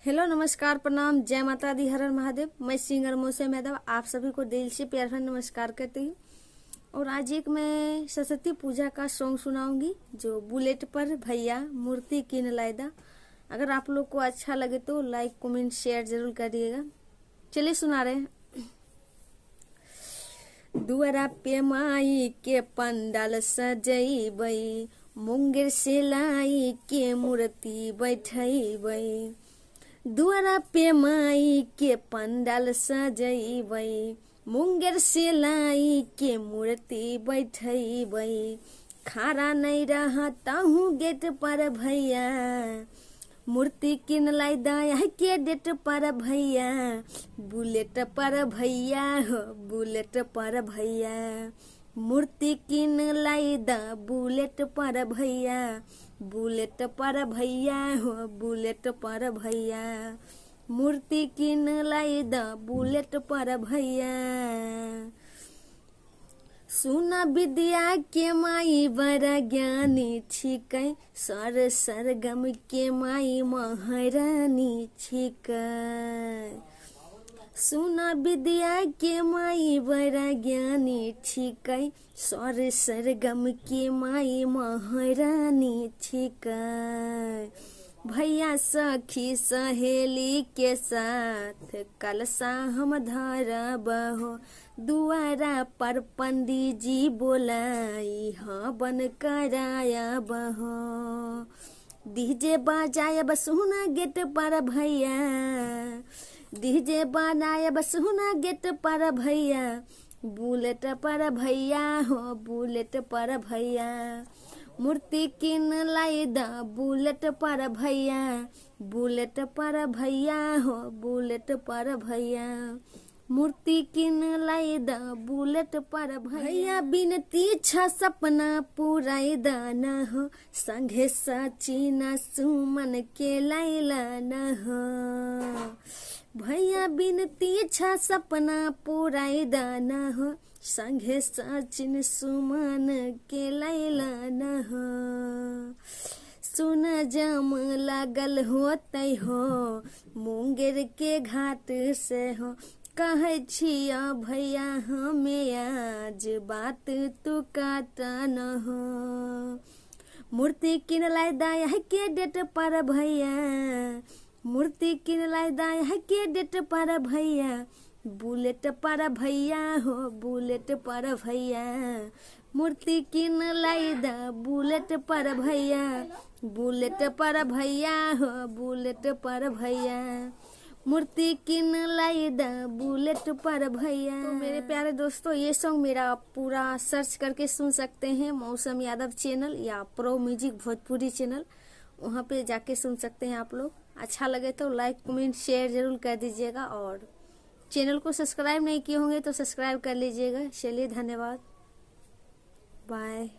Hello, नमस्कार, प्रणाम, जय माता दी, हर हर महादेव। मैं सिंगर मौसम यादव आप सभी को दिल से प्यार भरा नमस्कार करती हूँ। और आज एक मैं सरस्वती पूजा का सॉन्ग सुनाऊंगी जो बुलेट पर भैया मूर्ति कीन लायदा। अगर आप लोग को अच्छा लगे तो लाइक कमेंट शेयर जरूर करिएगा। चलिए सुना रहे हैं। दुआरा पे माई के पंडाल सजैबै, मुंगेर से लाई के मूर्ति बैठैबै। दुआरा पे माई के पंडाल सजैबै, मुंगेर से लाई के मूर्ति बैठैबै। खारा नहीं रहता हूँ गेट पर भैया, मूर्ति किन लाई दया के डेट पर भैया। बुलेट पर भैया हो, बुलेट पर भैया, मूर्ति किन लाई द बुलेट पर भैया। बुलेट पर भैया हो, बुलेट पर भैया, मूर्ति किन लाई द बुलेट पर भैया। सुन विद्या के माई बड़ा ज्ञानी छिकै, सर सरगम के माई महारानी छिकै। सुन विद्या के माई बड़ा ज्ञानी छिकै, सर सरगम के माई महारानी छिकै। भैया सखी सहेली के साथ कलशा हम धरब हो, दुआरा पर पंडित जी बोलाई हवन करायब हो। डीजे बजायब सुना गेट पर भैया, डीजे बनायब सुना गेट पर भैया। बुलेट पर भैया हो, बुलेट पर भैया, मूर्ति किन लाई द बुलेट पर भैया। बुलेट पर भैया हो, बुलेट पर भैया, मूर्ति किन लाई द बुलेट पर भैया। बिनती छ सपना पुराई दान हो, संगे सचिन सुमन के लैला न हो। भैया बिनती छ सपना पुराई दान हो, संगे सचिन सुमन के लैला न हो। सुन जम लागल होतै हो, मुंगेर के घाट से हो। कहै छिया भैया हमें आज बात तू काटा न हो। मूर्ति किन लाई दया के डेट पर भैया, मूर्ति किन लाई दया के डेट पर भैया। बुलेट पर भैया हो, बुलेट पर भैया, मूर्ति किन लाई द बुलेट पर भैया। बुलेट पर भैया हो, बुलेट पर भैया, मूर्ति किन लाई द बुलेट पर भैया। तो मेरे प्यारे दोस्तों, ये सॉन्ग मेरा आप पूरा सर्च करके सुन सकते हैं मौसम यादव चैनल या प्रो म्यूजिक भोजपुरी चैनल, वहाँ पे जाके सुन सकते हैं आप लोग। अच्छा लगे तो लाइक कमेंट शेयर जरूर कर दीजिएगा, और चैनल को सब्सक्राइब नहीं किए होंगे तो सब्सक्राइब कर लीजिएगा। चलिए, धन्यवाद, बाय।